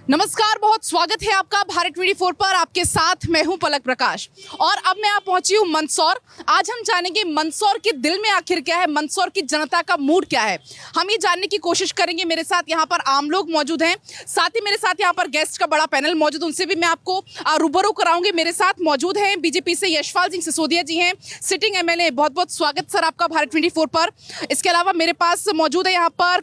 नमस्कार, बहुत स्वागत है आपका भारत 24 पर। आपके साथ मैं हूं पलक प्रकाश और अब मैं आप पहुंची हूं मंदसौर। आज हम जानेंगे मंदसौर के दिल में आखिर क्या है, मंदसौर की जनता का मूड क्या है, हम ये जानने की कोशिश करेंगे। मेरे साथ यहाँ पर आम लोग मौजूद हैं, साथ ही मेरे साथ यहाँ पर गेस्ट का बड़ा पैनल मौजूद, उनसे भी मैं आपको रूबरू कराऊंगी। मेरे साथ मौजूद हैं बीजेपी से यशपाल सिंह सिसोदिया जी हैं, सिटिंग एमएलए। बहुत बहुत स्वागत सर आपका भारत 24 पर। इसके अलावा मेरे पास मौजूद है यहाँ पर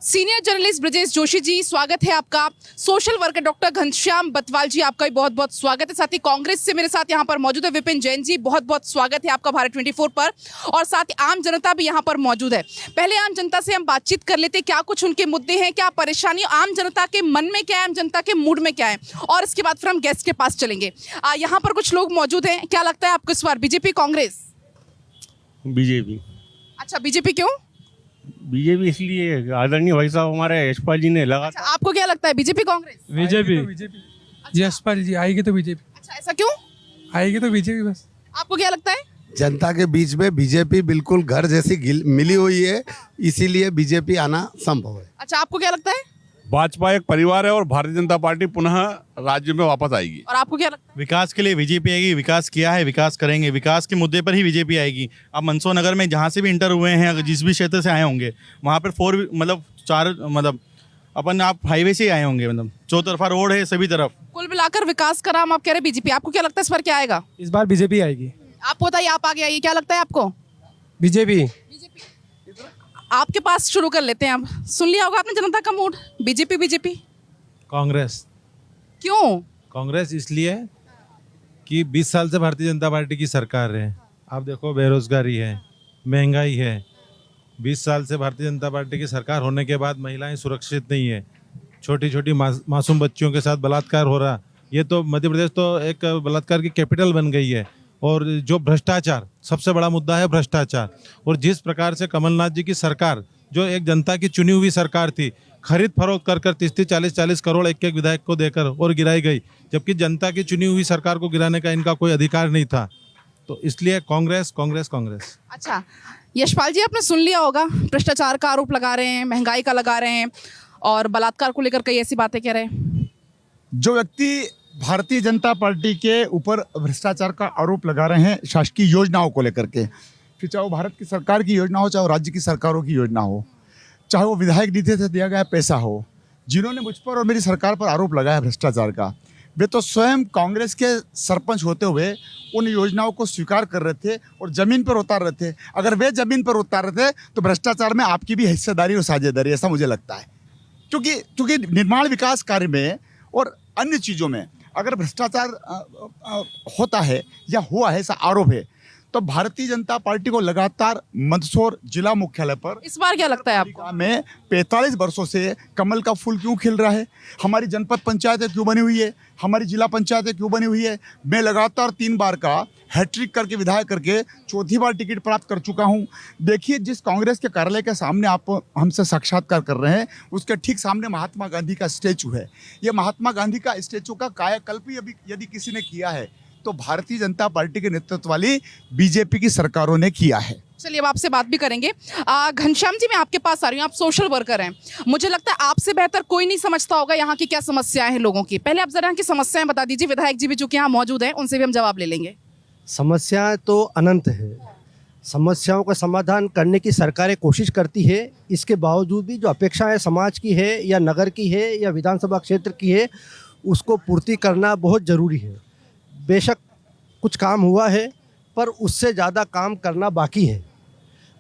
सीनियर जर्नलिस्ट ब्रजेश जोशी जी, स्वागत है आपका। Social worker doctor Ghanshyam Bantwal जी, आपका भी बहुत बहुत स्वागत है। साथ ही कांग्रेस से मेरे साथ यहाँ पर मौजूद है विपिन जैन जी, बहुत बहुत स्वागत है आपका भारत 24 पर। और साथ ही आम जनता भी यहाँ पर मौजूद है। पहले आम जनता से हम बातचीत कर लेते, क्या कुछ उनके मुद्दे हैं, क्या परेशानी आम जनता के मन में क्या है, आम जनता के मूड में क्या है, और इसके बाद फिर हम गेस्ट के पास चलेंगे। यहाँ पर कुछ लोग मौजूद हैं, क्या लगता है आपको इस बार बीजेपी कांग्रेस? बीजेपी। अच्छा, बीजेपी क्यों? बीजेपी इसलिए आदरणीय भाई साहब हमारे यशपाल जी ने लगा। अच्छा, आपको क्या लगता है बीजेपी कांग्रेस? बीजेपी यशपाल जी आएगी तो बीजेपी। अच्छा, ऐसा क्यों? आएगी तो बीजेपी बस। आपको क्या लगता है? जनता के बीच में बीजेपी बिल्कुल घर जैसी मिली हुई है, इसीलिए बीजेपी आना संभव है। अच्छा, आपको क्या लगता है? भाजपा एक परिवार है और भारतीय जनता पार्टी पुनः राज्य में वापस आएगी। और आपको क्या लगता है? विकास के लिए बीजेपी आएगी, विकास किया है, विकास करेंगे, विकास के मुद्दे पर ही बीजेपी आएगी। अब मंदसौर नगर में जहाँ से भी इंटर हुए हैं, अगर जिस भी क्षेत्र से आए होंगे, वहाँ पर अपन आप हाईवे से ही आए होंगे, मतलब चौतरफा रोड है सभी तरफ। कुल मिलाकर विकास का नाम आप कह रहे बीजेपी, आपको क्या लगता है इस बार क्या आएगा? इस बार बीजेपी आएगी। आप बताइए, आप आगे आइए, क्या लगता है आपको? बीजेपी। आपके पास शुरू कर लेते हैं। अब सुन लिया होगा आपने जनता का मूड, बीजेपी बीजेपी कांग्रेस। क्यों? कांग्रेस इसलिए कि 20 साल से भारतीय जनता पार्टी की सरकार है। आप देखो, बेरोजगारी है, महंगाई है। 20 साल से भारतीय जनता पार्टी की सरकार होने के बाद महिलाएं सुरक्षित नहीं है, छोटी छोटी मासूम बच्चियों के साथ बलात्कार हो रहा। ये तो मध्य प्रदेश तो एक बलात्कार की कैपिटल बन गई है। और जो भ्रष्टाचार, सबसे बड़ा मुद्दा है भ्रष्टाचार। और जिस प्रकार से कमलनाथ जी की सरकार, जो एक जनता की चुनी हुई सरकार थी, खरीद फरोख्त कर 30-40 करोड़ एक एक विधायक को देकर और गिराई गई, जबकि जनता की चुनी हुई सरकार को गिराने का इनका कोई अधिकार नहीं था। तो इसलिए कांग्रेस कांग्रेस कांग्रेस। अच्छा, यशपाल जी, आपने सुन लिया होगा, भ्रष्टाचार का आरोप लगा रहे हैं, महंगाई का लगा रहे हैं और बलात्कार को लेकर कई ऐसी बातें कह रहे हैं। जो व्यक्ति भारतीय जनता पार्टी के ऊपर भ्रष्टाचार का आरोप लगा रहे हैं शासकीय योजनाओं को लेकर के, फिर चाहे वो भारत की सरकार की योजना हो, चाहे वो राज्य की सरकारों की योजना हो, चाहे वो विधायक निधि से दिया गया पैसा हो, जिन्होंने मुझ पर और मेरी सरकार पर आरोप लगाया भ्रष्टाचार का, वे तो स्वयं कांग्रेस के सरपंच होते हुए उन योजनाओं को स्वीकार कर रहे थे और ज़मीन पर उतार रहे थे। अगर वे ज़मीन पर उतार रहे थे तो भ्रष्टाचार में आपकी भी हिस्सेदारी और साझेदारी, ऐसा मुझे लगता है। क्योंकि निर्माण विकास कार्य में और अन्य चीज़ों में अगर भ्रष्टाचार होता है या हुआ है, ऐसा आरोप है, तो भारतीय जनता पार्टी को लगातार मंदसौर जिला मुख्यालय पर इस बार क्या लगता है आपको? में 45 वर्षों से कमल का फूल क्यों खिल रहा है? हमारी जनपद पंचायतें क्यों बनी हुई है? हमारी जिला पंचायतें क्यों बनी हुई है? मैं लगातार 3 बार का हैट्रिक करके विधायक करके 4थी बार टिकट प्राप्त कर चुका हूं। देखिए, जिस कांग्रेस के कार्यालय के सामने आप हमसे साक्षात्कार कर रहे हैं, उसके ठीक सामने महात्मा गांधी का स्टैचू है। ये महात्मा गांधी का स्टैचू का कायाकल्प ही यदि किसी ने किया है तो भारतीय जनता पार्टी के नेतृत्व वाली बीजेपी की सरकारों ने किया है। चलिए, अब आपसे बात भी करेंगे। घनश्याम जी, मैं आपके पास आ रही हूँ, आप सोशल वर्कर हैं, मुझे लगता है आपसे बेहतर कोई नहीं समझता होगा यहाँ की क्या समस्याएं हैं लोगों की। पहले आप जरा यहाँ की समस्याएं बता दीजिए, विधायक जी भी जो कि यहाँ मौजूद हैं, उनसे भी हम जवाब ले लेंगे। समस्याएं तो अनंत है, समस्याओं का समाधान करने की सरकारें कोशिश करती है, इसके बावजूद भी जो अपेक्षाएं समाज की है या नगर की है या विधानसभा क्षेत्र की है, उसको पूर्ति करना बहुत ज़रूरी है। बेशक कुछ काम हुआ है, पर उससे ज़्यादा काम करना बाकी है।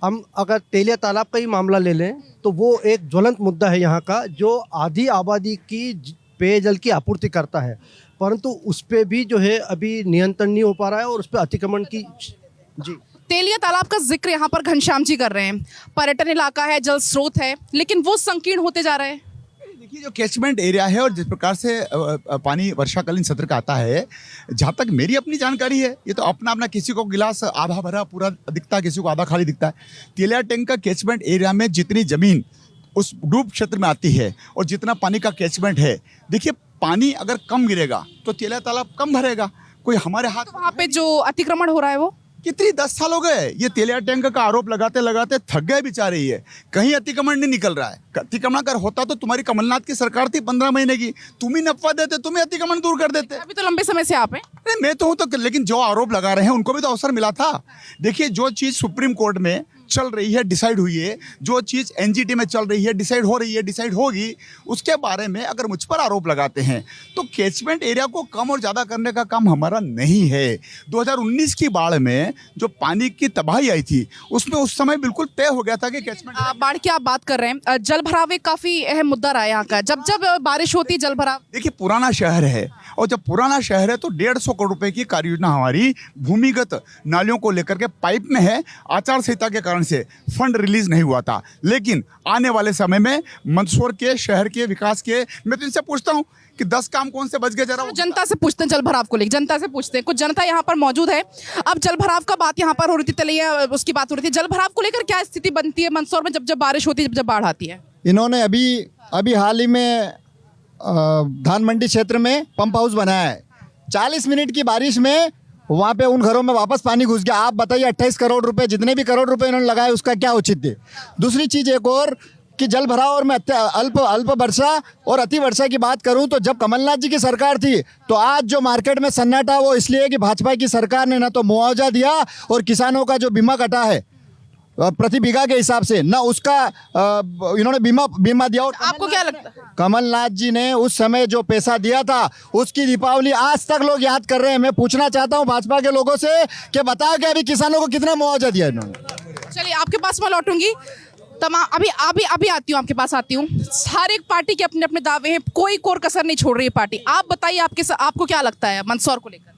हम अगर तेलिया तालाब का ही मामला ले लें तो वो एक ज्वलंत मुद्दा है यहाँ का, जो आधी आबादी की पेयजल की आपूर्ति करता है, परंतु उस पर भी जो है अभी नियंत्रण नहीं हो पा रहा है और उस पर अतिक्रमण की। जी, तेलिया तालाब का जिक्र यहाँ पर घनश्याम जी कर रहे हैं, पर्यटन इलाका है, जल स्रोत है, लेकिन वो संकीर्ण होते जा रहे हैं। देखिए, जो कैचमेंट एरिया है और जिस प्रकार से पानी वर्षाकालीन सत्र का आता है, जहाँ तक मेरी अपनी जानकारी है, ये तो अपना किसी को गिलास आधा भरा पूरा दिखता है, किसी को आधा खाली दिखता है। तेलिया टैंक का कैचमेंट एरिया में जितनी ज़मीन उस डूब क्षेत्र में आती है और जितना पानी का कैचमेंट है, देखिए, पानी अगर कम गिरेगा तो तेलिया तालाब कम भरेगा। कोई हमारे हाथ तो वहाँ पे जो अतिक्रमण हो रहा है वो कितनी 10 साल हो गए ये तेलिया टैंक का आरोप लगाते लगाते थक गए बेचारे। ये कहीं अतिक्रमण नहीं निकल रहा है। अतिक्रमण अगर होता तो तुम्हारी कमलनाथ की सरकार थी 15 महीने की, तुम ही नफा देते, तुम ही अतिक्रमण दूर कर देते। अभी तो लंबे समय से आप हैं। अरे मैं तो हूं तो, लेकिन जो आरोप लगा रहे हैं उनको भी तो अवसर मिला था। देखिए जो चीज सुप्रीम कोर्ट में चल रही है, डिसाइड हुई है, जो चीज एनजीटी में चल रही है, डिसाइड हो रही है, डिसाइड होगी, उसके बारे में अगर मुझ पर आरोप लगाते हैं तो कैचमेंट एरिया को कम और ज्यादा करने का काम हमारा नहीं है। 2019 की बाढ़ में जो पानी की तबाही आई थी उसमें उस समय बिल्कुल तय हो गया था कि कैचमेंट। बाढ़ की आप बात कर रहे हैं, जल भराव एक काफी अहम मुद्दा रहा है यहाँ का। जब जब बारिश होती है जल भराव। देखिए पुराना शहर है, और जब पुराना शहर है तो 150 करोड़ रुपए की कार्य योजना हमारी भूमिगत नालियों को लेकर के पाइप में है। आचार संहिता के कारण से फंड रिलीज नहीं हुआ था, लेकिन आने वाले समय में मंदसौर के शहर के विकास के, मैं तो इनसे पूछता हूं कि 10 काम कौन से बच गए जरा। जनता से पूछते हैं जल भराव को लेकर, जनता से पूछते हैं। कुछ जनता यहाँ पर मौजूद है। अब जल भराव का बात यहाँ पर हो रही थी, चलिए उसकी बात हो रही थी। जल भराव को लेकर क्या स्थिति बनती है मंदसौर में जब जब बारिश होती है, जब जब बाढ़ आती है? इन्होंने अभी हाल ही में धान मंडी क्षेत्र में पंप हाउस बनाया है। 40 मिनट की बारिश में वहाँ पे उन घरों में वापस पानी घुस गया। आप बताइए 28 करोड़ रुपए, जितने भी करोड़ रुपए इन्होंने लगाए उसका क्या उचित है? दूसरी चीज़ एक और कि जल भराव और मैं अल्प वर्षा और अति वर्षा की बात करूं तो जब कमलनाथ जी की सरकार थी तो आज जो मार्केट में सन्नाटा वो इसलिए कि भाजपा की सरकार ने ना तो मुआवजा दिया और किसानों का जो बीमा कटा है प्रति बीघा के हिसाब से, ना उसका इन्होंने बीमा दिया। और आपको क्या लगता है? कमलनाथ जी ने उस समय जो पैसा दिया था उसकी दीपावली आज तक लोग याद कर रहे हैं। मैं पूछना चाहता हूं भाजपा के लोगों से कि बताओ कि अभी किसानों को कितना मुआवजा दिया इन्होंने। चलिए आपके पास मैं लौटूंगी। अभी आती हूँ, आपके पास आती हूँ। हर एक पार्टी के अपने अपने दावे हैं, कोई कोर कसर नहीं छोड़ रही है पार्टी। आप बताइए आपको क्या लगता है मंदसौर को लेकर?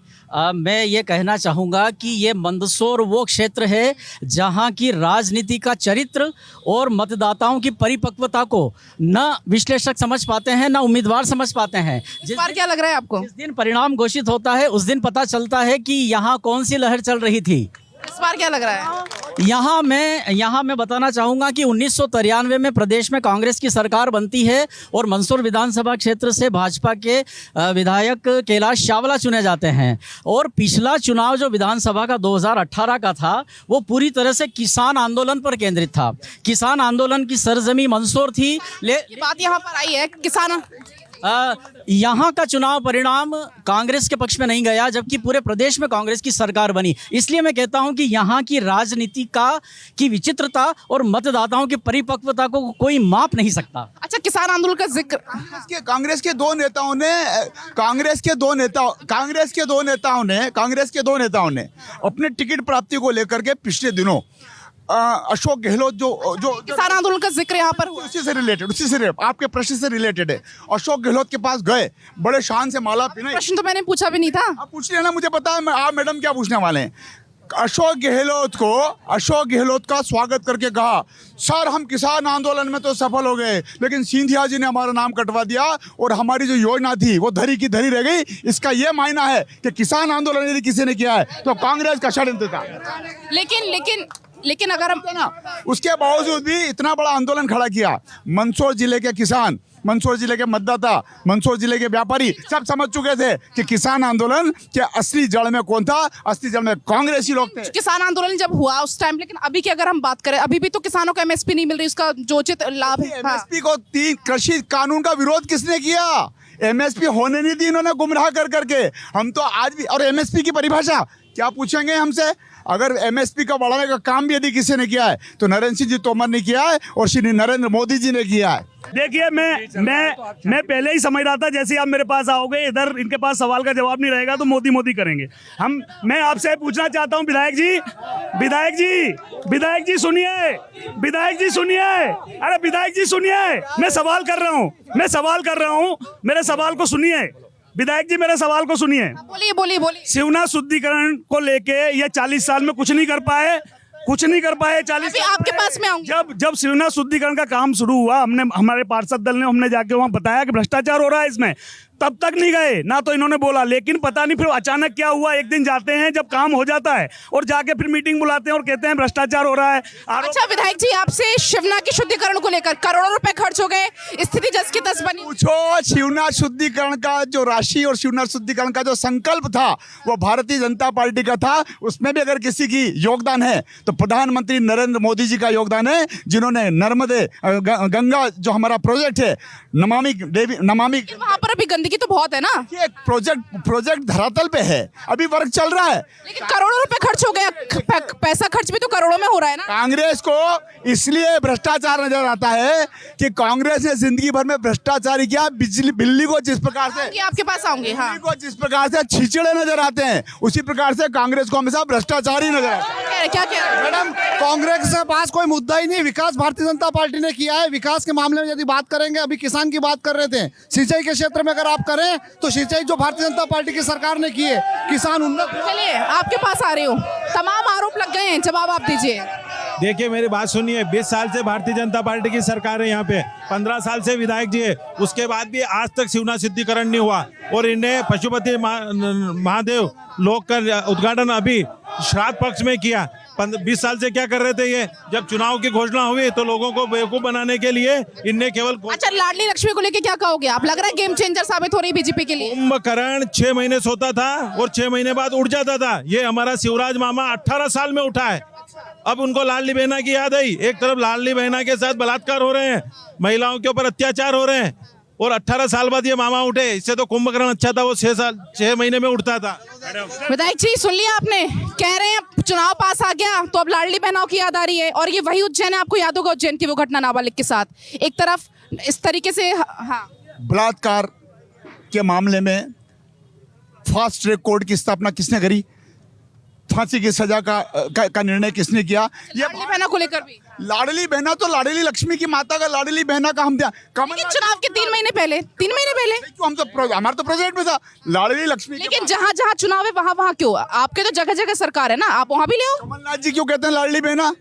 मैं ये कहना चाहूँगा कि ये मंदसौर वो क्षेत्र है जहाँ की राजनीति का चरित्र और मतदाताओं की परिपक्वता को न विश्लेषक समझ पाते हैं, न उम्मीदवार समझ पाते हैं। इस बार क्या लग रहा है आपको? जिस दिन परिणाम घोषित होता है उस दिन पता चलता है कि यहाँ कौन सी लहर चल रही थी। इस बार क्या लग रहा है? यहाँ मैं बताना चाहूँगा कि 1993 में प्रदेश में कांग्रेस की सरकार बनती है और मंदसौर विधानसभा क्षेत्र से भाजपा के विधायक कैलाश चावला चुने जाते हैं। और पिछला चुनाव जो विधानसभा का 2018 का था वो पूरी तरह से किसान आंदोलन पर केंद्रित था। किसान आंदोलन की सरजमी मंदसौर थी। बात यहाँ पर आई है किसान, यहाँ का चुनाव परिणाम कांग्रेस के पक्ष में नहीं गया, जबकि पूरे प्रदेश में कांग्रेस की सरकार बनी। इसलिए मैं कहता हूं कि यहाँ की राजनीति की विचित्रता और मतदाताओं की परिपक्वता को कोई माप नहीं सकता। अच्छा, किसान आंदोलन का जिक्र कांग्रेस के दो नेताओं ने अपने टिकट प्राप्ति को लेकर के पिछले दिनों अशोक गहलोत जो किसान आंदोलन का जिक्र यहाँ पर उसी से आपके प्रश्न से रिलेटेड है। अशोक गहलोत के पास गए, बड़े शान से माला पहनाई। प्रश्न तो मैंने पूछा भी नहीं था। आप पूछ लेना, मुझे पता है आप मैडम क्या पूछने वाले हैं। अशोक गहलोत का स्वागत करके कहा, सर हम किसान आंदोलन में तो सफल हो गए लेकिन सिंधिया जी ने हमारा नाम कटवा दिया और हमारी जो योजना थी वो धरी की धरी रह गई। इसका ये मायना है कि किसान आंदोलन यदि किसी ने किया है तो कांग्रेस का षड्यंत्र था। लेकिन अगर हम उसके बावजूद भी इतना बड़ा आंदोलन खड़ा किया, मंदसौर जिले के किसान, मंदसौर जिले के मतदाता, मंदसौर जिले के व्यापारी सब समझ चुके थे कि किसान आंदोलन के असली जड़ में कौन था। असली जड़ में कांग्रेसी लोग थे। किसान आंदोलन जब हुआ उस टाइम, लेकिन अभी की अगर हम बात करें, अभी भी तो किसानों को एमएसपी नहीं मिल रही, उसका जो उचित लाभ है। एमएसपी को 3 कृषि कानून का विरोध किसने किया? एमएसपी होने नहीं दी इन्होंने, गुमराह कर करके। हम तो आज भी, और एमएसपी की परिभाषा क्या पूछेंगे हमसे? अगर एमएसपी का बढ़ाने का काम भी यदि किसी ने किया है तो नरेंद्र सिंह जी तोमर ने किया है और श्री नरेंद्र मोदी जी ने किया है। देखिए मैं पहले ही समझ रहा था जैसे आप मेरे पास आओगे, इधर इनके पास सवाल का जवाब नहीं रहेगा तो मोदी करेंगे। मैं आपसे पूछना चाहता हूं विधायक जी सुनिए, अरे विधायक जी सुनिए, मैं सवाल कर रहा हूं, मेरे सवाल को सुनिए विधायक जी, मेरे सवाल को सुनिए। बोलिए। शिवना शुद्धिकरण को लेके ये 40 साल में कुछ नहीं कर पाए 40 साल आपके पास में आऊंगी। जब शिवना शुद्धिकरण का काम शुरू हुआ, हमारे पार्षद दल ने हमने जाके वहां बताया कि भ्रष्टाचार हो रहा है इसमें। तब तक नहीं गए ना, तो इन्होंने बोला, लेकिन पता नहीं फिर अचानक क्या हुआ, एक दिन जाते हैं जब काम हो जाता है और जाके फिर मीटिंग बुलाते हैं और कहते हैं भ्रष्टाचार हो रहा है। अच्छा विधायक जी, आपसे शिवना के शुद्धिकरण को लेकर करोड़ों रुपए खर्च हो गए, स्थिति जस की तस बनी। पूछो, शिवनाथ शुद्धिकरण का जो राशि और शिवनाथ शुद्धिकरण का जो संकल्प था वो भारतीय जनता पार्टी का था। उसमें भी अगर किसी की योगदान है तो प्रधानमंत्री नरेंद्र मोदी जी का योगदान है, जिन्होंने नर्मदे गंगा जो हमारा प्रोजेक्ट है नमामि वहाँ पर अभी गंदगी तो बहुत है ना। ये प्रोजेक्ट धरातल पे है, अभी वर्क चल रहा है, लेकिन करोड़ों रुपए खर्च हो गया, पैसा खर्च भी तो करोड़ों में हो रहा है ना। कांग्रेस को इसलिए भ्रष्टाचार नजर आता है कि कांग्रेस ने जिंदगी भर में भ्रष्टाचार किया। बिल्ली को जिस प्रकार से आपके पास आऊंगी, हाँ, बिल्ली को जिस प्रकार से छिचड़े नजर आते हैं, उसी प्रकार से कांग्रेस को हमेशा भ्रष्टाचार ही नजर आता है। क्या कह रहे हैं मैडम, कांग्रेस के पास कोई मुद्दा ही नहीं, विकास भारतीय जनता पार्टी ने किया है। विकास के मामले में यदि बात करेंगे, अभी किसान की बात कर रहे थे, सिंचाई के क्षेत्र में अगर आप करें तो सिंचाई जो भारतीय जनता पार्टी की सरकार ने की है, किसान उन्नत। चलिए आपके पास आ रही हूँ, तमाम आरोप लग गए हैं, जवाब आप दीजिए। देखिए मेरी बात सुनिए, 20 साल से भारतीय जनता पार्टी की सरकार है यहाँ पे, 15 साल से विधायक जी है, उसके बाद भी आज तक शिवनाथ शुद्धिकरण नहीं हुआ। और इन्हें पशुपति महादेव लोक का उद्घाटन अभी श्राद्ध पक्ष में किया। 20 साल से क्या कर रहे थे ये? जब चुनाव की घोषणा हुई तो लोगों को बेवकूफ बनाने के लिए इनने केवल। अच्छा, लाडली लक्ष्मी को लेके क्या कहोगे आप? लग रहा है गेम चेंजर साबित हो रही बीजेपी के लिए। कुंभकर्ण 6 महीने सोता था और 6 महीने बाद उठ जाता था। ये हमारा शिवराज मामा 18 साल में उठा है। अब उनको लाडली बहना की याद आई। एक तरफ लाडली बहना के साथ बलात्कार हो रहे हैं, महिलाओं के ऊपर अत्याचार हो रहे हैं, और 18 साल बाद ये मामा उठे। इससे तो कुंभकर्ण अच्छा था, वो 6 महीने में उठता था। विधायक जी सुन लिया आपने, कह रहे हैं चुनाव पास आ गया तो अब लाडली बहनों की याद आ रही है। और ये वही उज्जैन है, आपको याद होगा उज्जैन की वो घटना नाबालिग के साथ। एक तरफ इस तरीके से, हाँ, बलात्कार के मामले में फास्ट ट्रैक कोर्ट की स्थापना किसने करी? फांसी की सजा का निर्णय किसने किया? ये लाडली बहना को लेकर भी। लाडली बहना तो लाडली लक्ष्मी की माता का लाडली बहना का हम चुनाव के 3 महीने पहले हम तो हमारे तो प्रोजेक्ट में था लाडली लक्ष्मी। लेकिन जहाँ जहाँ चुनाव है वहाँ क्यों? आपके तो जगह जगह सरकार है ना, आप वहाँ भी ले आओ। कमलनाथ जी क्यों कहते हैं लाडली बहना?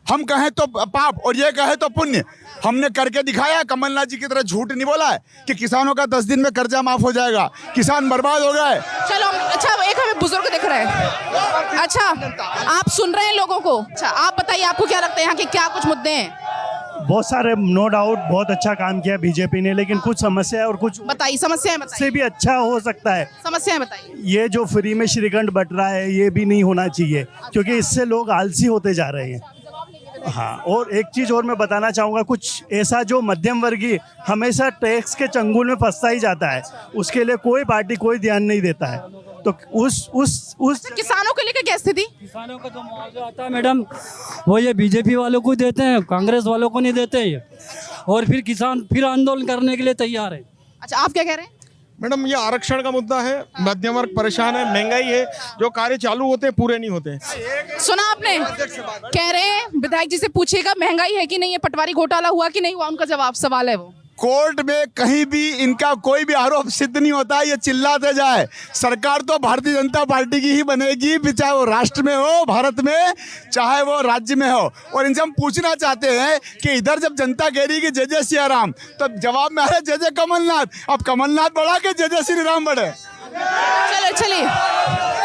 हम कहें तो पाप और ये कहे तो पुण्य। हमने करके दिखाया। कमलनाथ जी की तरह झूठ नहीं बोला है कि किसानों का 10 दिन में कर्जा माफ हो जाएगा, किसान बर्बाद हो गए। चलो अच्छा, एक हमें बुजुर्ग दिख रहे हैं। अच्छा, आप सुन रहे हैं लोगों को। अच्छा आप बताइए, आपको क्या लगता है यहाँ के क्या कुछ मुद्दे हैं? बहुत सारे, नो डाउट बहुत अच्छा काम किया बीजेपी ने, लेकिन कुछ समस्या है और कुछ बताइए, समस्याएं बताइए। से भी अच्छा हो सकता है। समस्याएं बताइए। ये जो फ्री में श्रीखंड बट रहा है ये भी नहीं होना चाहिए, क्योंकि इससे लोग आलसी होते जा रहे हैं। हाँ, और एक चीज़ और मैं बताना चाहूँगा, कुछ ऐसा जो मध्यम वर्गीय हमेशा टैक्स के चंगुल में फंसता ही जाता है, उसके लिए कोई पार्टी कोई ध्यान नहीं देता है। तो उस किसानों को लेकर क्या स्थिति? किसानों को जो मुआवजा आता है मैडम, वो ये बीजेपी वालों को देते हैं, कांग्रेस वालों को नहीं देते ये। और फिर किसान फिर आंदोलन करने के लिए तैयार है। अच्छा आप क्या कह रहे हैं? मैडम ये आरक्षण का मुद्दा है, मध्यम वर्ग परेशान है, महंगाई है, जो कार्य चालू होते हैं पूरे नहीं होते। सुना आपने, कह रहे हैं विधायक जी से पूछिएगा महंगाई है कि नहीं है, पटवारी घोटाला हुआ कि नहीं हुआ, उनका जवाब सवाल है वो। कोर्ट में कहीं भी इनका कोई भी आरोप सिद्ध नहीं होता। ये चिल्लाते जाए, सरकार तो भारतीय जनता पार्टी की ही बनेगी, फिर चाहे वो राष्ट्र में हो, भारत में, चाहे वो राज्य में हो। और इनसे हम पूछना चाहते हैं कि इधर जब जनता कह रही है कि जय जय सिया राम, तो जवाब में आ रहा है जय जय कमलनाथ। अब कमलनाथ बढ़ा के जय जय श्री राम बढ़े। चलिए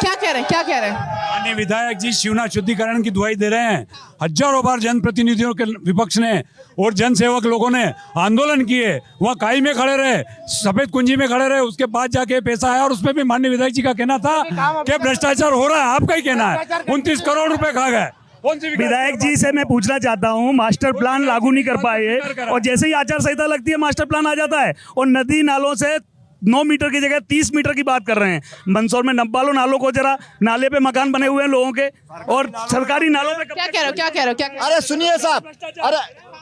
क्या कह रहे हैं, क्या कह रहे हैं? माननीय विधायक जी शिवनाथ शुद्धिकरण की दुहाई दे रहे हैं। हजारों बार जनप्रतिनिधियों के विपक्ष ने और जनसेवक लोगों ने आंदोलन किए, वहाँ काई में खड़े रहे, सफेद कुंजी में खड़े रहे, उसके बाद जाके पैसा आया और उसमें भी माननीय विधायक जी का कहना था कि भ्रष्टाचार हो रहा है। आपका ही कहना है 29 करोड़ रुपए खा गए। विधायक जी से मैं पूछना चाहता हूँ, मास्टर प्लान लागू नहीं कर पाए और जैसे ही आचार संहिता लगती है मास्टर प्लान आ जाता है और नदी नालों से 9 मीटर की जगह 30 मीटर की बात कर रहे हैं। मंदसौर में नब्बालो नालों को जरा, नाले पे मकान बने हुए हैं लोगों के और सरकारी नालों पे। क्या कह रहे हो? अरे सुनिए साहब,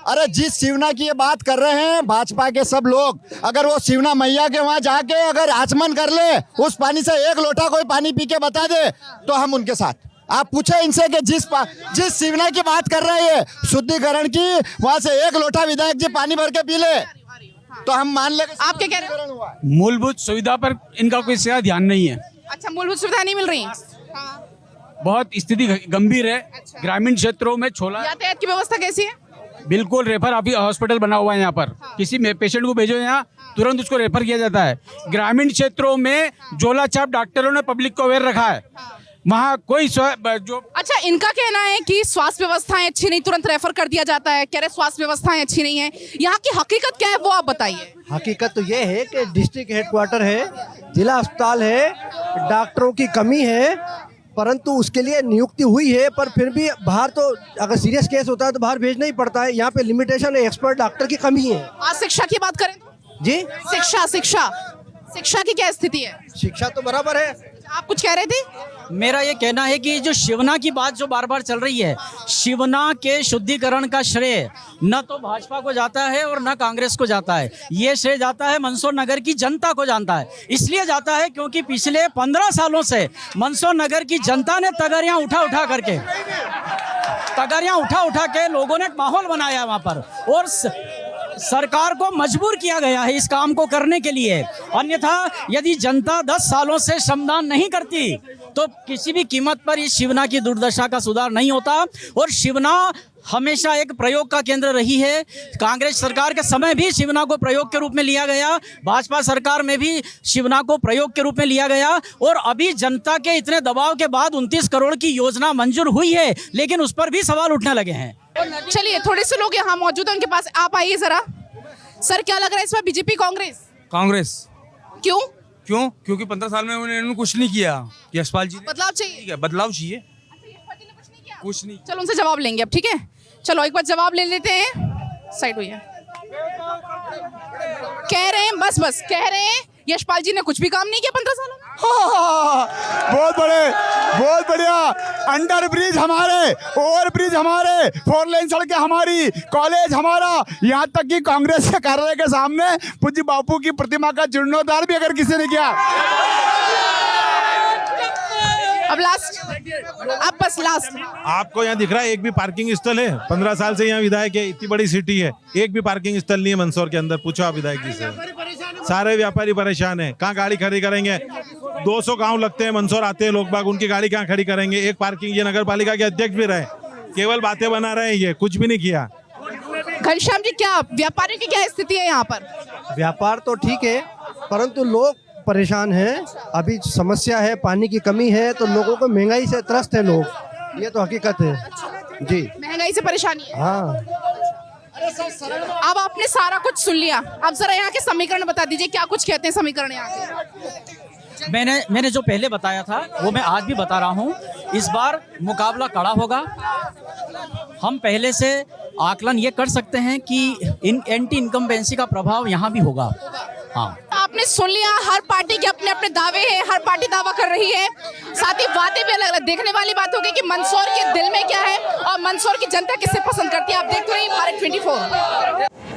अरे जिस शिवना की ये बात कर रहे हैं भाजपा के सब लोग, अगर वो शिवना मैया के वहाँ जाके अगर आचमन कर ले, उस पानी से 1 लोटा कोई पानी पी के बता दे तो हम उनके साथ। आप पूछे इनसे कि जिस शिवना की बात कर रहे हैं शुद्धिकरण की, वहाँ से 1 लोटा विधायक जी पानी भर के पी ले तो हम मान ले। आप क्या कह रहे हो? मूलभूत सुविधा पर इनका कोई ज्यादा ध्यान नहीं है। अच्छा, मूलभूत सुविधा नहीं मिल रही? बहुत स्थिति गंभीर है। ग्रामीण क्षेत्रों में छोला यातायात की व्यवस्था कैसी है? बिल्कुल रेफर अभी हॉस्पिटल बना हुआ है यहाँ पर। किसी पेशेंट को भेजो यहाँ, तुरंत उसको रेफर किया जाता है। ग्रामीण क्षेत्रों में झोला छाप डॉक्टरों ने पब्लिक को अवेयर रखा है। वहाँ कोई जो अच्छा, इनका कहना है कि स्वास्थ्य व्यवस्थाएं अच्छी नहीं, तुरंत रेफर कर दिया जाता है। कह रहे स्वास्थ्य व्यवस्थाएं अच्छी नहीं है। यहाँ की हकीकत क्या है वो आप बताइए। हकीकत तो ये है कि डिस्ट्रिक्ट हेडक्वार्टर है, जिला अस्पताल है, डॉक्टरों की कमी है, परंतु उसके लिए नियुक्ति हुई है, पर फिर भी बाहर तो अगर सीरियस केस होता है तो बाहर भेजना ही पड़ता है। यहाँ पे लिमिटेशन है, एक्सपर्ट डॉक्टर की कमी है। आज शिक्षा की बात करें तो जी, शिक्षा की क्या स्थिति है? शिक्षा तो बराबर है। आप कुछ कह रहे थे? मेरा ये कहना है कि जो शिवना की बात जो बार बार चल रही है, शिवना के शुद्धिकरण का श्रेय न तो भाजपा को जाता है और न कांग्रेस को जाता है। ये श्रेय जाता है मंदसौर नगर की जनता को जाता है। इसलिए जाता है क्योंकि पिछले 15 सालों से मंदसौर नगर की जनता ने तगड़ियां उठा उठा के लोगों ने एक माहौल बनाया वहाँ पर, और सरकार को मजबूर किया गया है इस काम को करने के लिए। अन्यथा यदि जनता 10 सालों से श्रमदान नहीं करती तो किसी भी कीमत पर इस शिवना की दुर्दशा का सुधार नहीं होता। और शिवना हमेशा एक प्रयोग का केंद्र रही है। कांग्रेस सरकार के समय भी शिवना को प्रयोग के रूप में लिया गया, भाजपा सरकार में भी शिवना को प्रयोग के रूप में लिया गया, और अभी जनता के इतने दबाव के बाद 29 करोड़ की योजना मंजूर हुई है, लेकिन उस पर भी सवाल उठने लगे हैं। चलिए, थोड़े से लोग यहाँ मौजूद हैं, उनके पास आप आइए जरा। सर, क्या लग रहा है इस बार बीजेपी कांग्रेस? क्यों? क्योंकि 15 साल में उन्होंने कुछ नहीं किया। यशपाल जी, बदलाव चाहिए। बदलाव चाहिए, कुछ नहीं। चलो उनसे जवाब लेंगे अब, ठीक है? चलो एक बार जवाब ले लेते हैं। साइड हुई है। कह रहे हैं बस कह रहे हैं यशपाल जी ने कुछ भी काम नहीं किया 15 सालों में। बहुत बढ़िया। अंडर ब्रिज हमारे, ओवर ब्रिज हमारे, 4 लेन सड़कें हमारी, कॉलेज हमारा, यहाँ तक कि कांग्रेस के कार्यालय के सामने पूज्य बापू की प्रतिमा का जीर्णोद्धार भी अगर किसी ने किया। अब लास्ट आपको यहाँ दिख रहा है एक भी पार्किंग स्थल है? 15 साल से यहाँ विधायक है, इतनी बड़ी सिटी है, एक भी पार्किंग स्थल नहीं है मंदसौर के अंदर। पूछो आप विधायक जी से। सारे व्यापारी परेशान है, कहाँ गाड़ी खड़ी करेंगे? 200 गांव लगते हैं, मंदसौर आते हैं लोग बाग, उनकी गाड़ी कहाँ खड़ी करेंगे? एक पार्किंग, ये नगर पालिका के अध्यक्ष भी रहे, केवल बातें बना रहे हैं, ये कुछ भी नहीं किया। घनश्याम जी, क्या व्यापारियों की क्या स्थिति है यहाँ पर? व्यापार तो ठीक है, परंतु लोग परेशान हैं। अभी समस्या है, पानी की कमी है, तो लोगों को महंगाई से त्रस्त है लोग। ये तो हकीकत है जी, महंगाई से परेशानी है। हाँ। अब आपने सारा कुछ सुन लिया, अब जरा यहाँ के समीकरण बता दीजिए, क्या कुछ कहते हैं समीकरण यहाँ के? मैंने जो पहले बताया था वो मैं आज भी बता रहा हूँ। इस बार मुकाबला कड़ा होगा। हम पहले से आकलन ये कर सकते हैं कि एंटी इनकम्बेंसी का प्रभाव यहाँ भी होगा। हाँ, आपने सुन लिया, हर पार्टी के अपने अपने दावे हैं, हर पार्टी दावा कर रही है, साथ ही बातें भी अलग अलग। देखने वाली बात होगी कि मंदसौर के दिल में क्या है और मंदसौर की जनता किसे पसंद करती है। आप देखते रहिए भारत 24।